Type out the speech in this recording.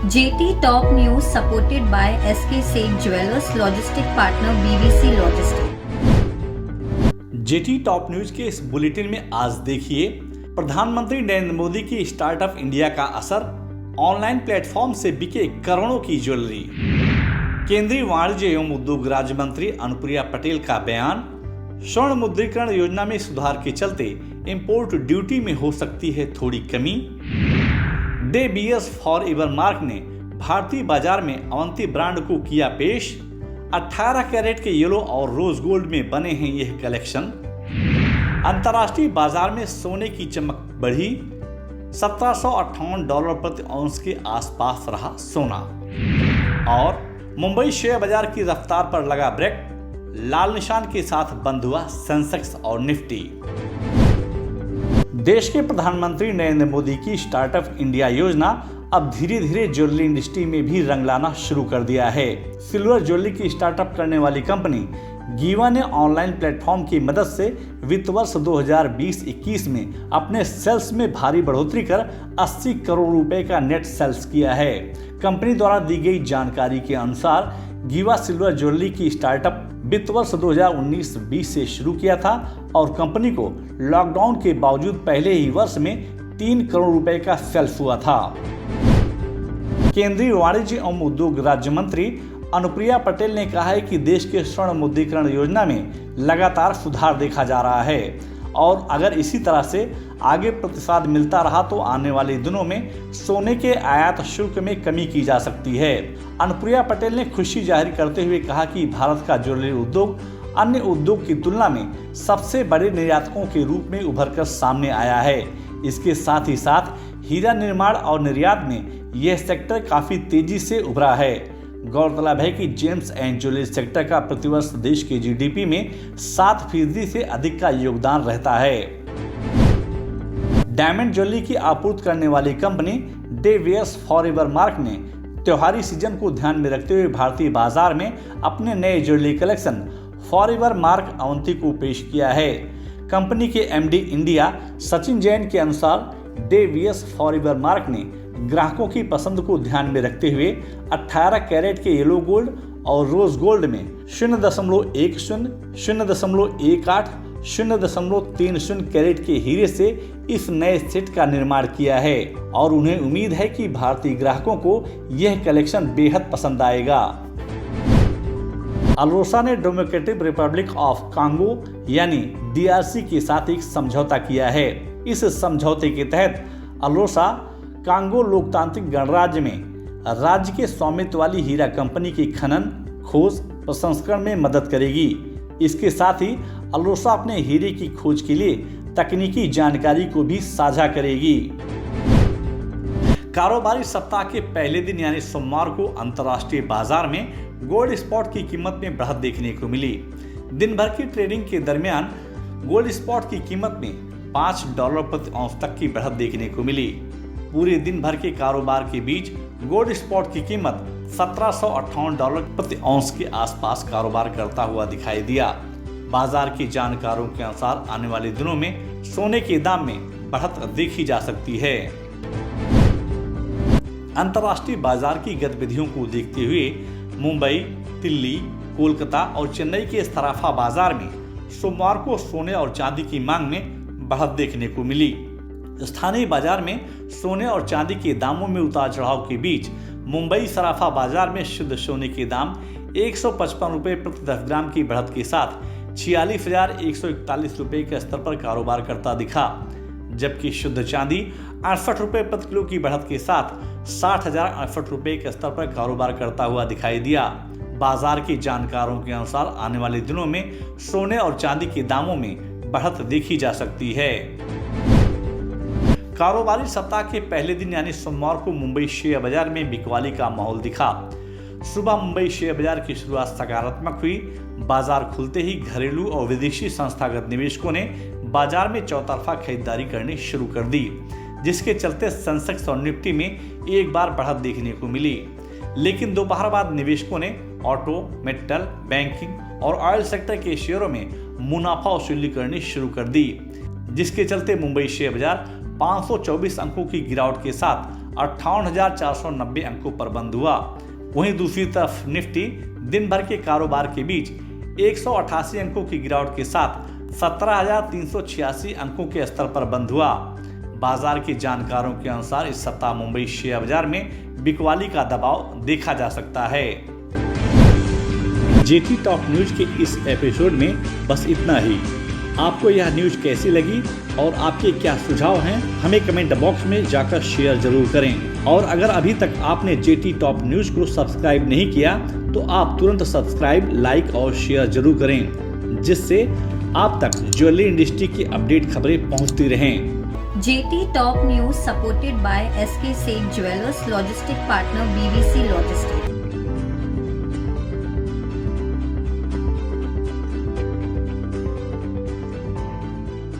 JT Top News supported by SK Seth Jewelers Logistic Partner BBC Logistics। Jetty top news के इस bulletin में आज देखिए प्रधानमंत्री नरेंद्र मोदी की स्टार्टअप इंडिया का असर, ऑनलाइन प्लेटफॉर्म से बिके करोड़ों की ज्वेलरी। केंद्रीय वाणिज्य एवं उद्योग राज्य मंत्री अनुप्रिया पटेल का बयान, स्वर्ण मुद्रीकरण योजना में सुधार के चलते इंपोर्ट ड्यूटी में हो सकती है थोड़ी कमी। De Beers Forevermark ने भारतीय बाजार में अवंती ब्रांड को किया पेश। 18 कैरेट के येलो और रोज गोल्ड में बने हैं यह कलेक्शन। अंतर्राष्ट्रीय बाजार में सोने की चमक बढ़ी, $1758 प्रति औंस के आसपास रहा सोना। और मुंबई शेयर बाजार की रफ्तार पर लगा ब्रेक, लाल निशान के साथ बंद हुआ सेंसेक्स और निफ्टी। देश के प्रधानमंत्री नरेंद्र मोदी की स्टार्टअप इंडिया योजना अब धीरे धीरे ज्वेलरी इंडस्ट्री में भी रंग लाना शुरू कर दिया है। सिल्वर ज्वेलरी की स्टार्टअप करने वाली कंपनी गीवा ने ऑनलाइन प्लेटफॉर्म की मदद से वित्त वर्ष 2020-21 में अपने सेल्स में भारी बढ़ोतरी कर 80 करोड़ रुपए का नेट सेल्स किया है। कंपनी द्वारा दी गई जानकारी के अनुसार गीवा सिल्वर ज्वेलरी की स्टार्टअप वित्त वर्ष 2019-20 से शुरू किया था और कंपनी को लॉकडाउन के बावजूद पहले ही वर्ष में 3 करोड़ रुपए का सेल्स हुआ था। केंद्रीय वाणिज्य एवं उद्योग राज्य मंत्री अनुप्रिया पटेल ने कहा है कि देश के स्वर्ण मुद्रीकरण योजना में लगातार सुधार देखा जा रहा है और अगर इसी तरह से आगे प्रतिसाद मिलता रहा तो आने वाले दिनों में सोने के आयात शुल्क में कमी की जा सकती है। अनुप्रिया पटेल ने खुशी जाहिर करते हुए कहा कि भारत का ज्वेलरी उद्योग अन्य उद्योग की तुलना में सबसे बड़े निर्यातकों के रूप में उभर कर सामने आया है। इसके साथ ही साथ हीरा निर्माण और निर्यात में यह सेक्टर काफी तेजी से उभरा है। गौरतलब है कि जेम्स एंड ज्वेलरी सेक्टर का प्रतिवर्ष देश के जीडीपी में 7% से अधिक का योगदान रहता है। डायमंड ज्वेलरी की आपूर्ति करने वाली company De Beers Forevermark ने त्योहारी सीजन को ध्यान में रखते हुए भारतीय बाजार में अपने नए jewellery collection for ever mark Avanti को पेश किया है। कंपनी के एमडी इंडिया सचिन जैन के अनुसार De Beers Forevermark ने ग्राहकों की पसंद को ध्यान में रखते हुए 18 कैरेट के येलो गोल्ड और रोज गोल्ड में 0.10, 0.18, 0.30 कैरेट के हीरे से इस नए सेट का निर्माण किया है और उन्हें उम्मीद है कि भारतीय ग्राहकों को यह कलेक्शन बेहद पसंद आएगा। अल्रोसा ने डेमोक्रेटिक रिपब्लिक ऑफ कांगो यानी डीआरसी के साथ एक समझौता किया है। इस समझौते के तहत अल्रोसा कांगो लोकतांत्रिक गणराज्य में राज्य के स्वामित्व वाली हीरा कंपनी की खनन, खोज, प्रसंस्करण में मदद करेगी। इसके साथ ही अल्रोसा अपने हीरे की खोज के लिए तकनीकी जानकारी को भी साझा करेगी। कारोबारी सप्ताह के पहले दिन यानी सोमवार को अंतर्राष्ट्रीय बाजार में गोल्ड स्पॉट की कीमत में बढ़त देखने को मिली। दिन भर की ट्रेडिंग के दरमियान गोल्ड स्पॉट की कीमत में $5 प्रति औंस तक की बढ़त देखने को मिली। पूरे दिन भर के कारोबार के बीच गोल्ड स्पॉट की कीमत $1758 प्रति औंस के आसपास कारोबार करता हुआ दिखाई दिया। बाजार के जानकारों के अनुसार आने वाले दिनों में सोने के दाम में बढ़त देखी जा सकती है। अंतर्राष्ट्रीय बाजार की गतिविधियों को देखते हुए मुंबई, दिल्ली, कोलकाता और चेन्नई के सराफा बाजार में सोमवार को सोने और चांदी की मांग में बढ़त देखने को मिली। स्थानीय बाजार में सोने और चांदी के दामों में उतार चढ़ाव के बीच मुंबई सराफा बाजार में शुद्ध सोने के दाम 155 रुपये प्रति 10 ग्राम की बढ़त के साथ 46,141 रुपये के स्तर पर कारोबार करता दिखा, जबकि शुद्ध चांदी 68 रुपये प्रति किलो की बढ़त के साथ 60,068 रुपये के स्तर पर कारोबार करता हुआ दिखाई दिया। बाजार के जानकारों के अनुसार आने वाले दिनों में सोने और चांदी के दामों में बढ़त देखी जा सकती है। कारोबारी सप्ताह के पहले दिन यानी सोमवार को मुंबई शेयर बाजार में बिकवाली का माहौल दिखा। सुबह मुंबई शेयर बाजार की शुरुआत सकारात्मक हुई। बाजार खुलते ही घरेलू और विदेशी संस्थागत निवेशकों ने बाजार में चौतरफा खरीदारी करनी शुरू कर दी, जिसके चलते सेंसेक्स और निफ्टी में एक बार बढ़त देखने को मिली। लेकिन दोपहर बाद निवेशकों ने ऑटो, मेटल, बैंकिंग और ऑयल सेक्टर के शेयरों में मुनाफा वसूली करनी शुरू कर दी, जिसके चलते मुंबई शेयर बाजार 524 अंकों की गिरावट के साथ 58,490 अंकों पर बंद हुआ। वहीं दूसरी तरफ निफ्टी दिन भर के कारोबार के बीच 188 अंकों की गिरावट के साथ 17,386 अंकों के स्तर पर बंद हुआ। बाजार के जानकारों के अनुसार इस सप्ताह मुंबई शेयर बाजार में बिकवाली का दबाव देखा जा सकता है। जेटी टॉप न्यूज के इस एपिसोड में बस इतना ही। आपको यह न्यूज कैसी लगी और आपके क्या सुझाव हैं, हमें कमेंट बॉक्स में जाकर शेयर जरूर करें। और अगर अभी तक आपने जेटी टॉप न्यूज को सब्सक्राइब नहीं किया तो आप तुरंत सब्सक्राइब, लाइक और शेयर जरूर करें, जिससे आप तक ज्वेलरी इंडस्ट्री की अपडेट खबरें पहुंचती रहें। JT Top News supported by SK Seth Jewelers Logistic Partner BBC Logistics.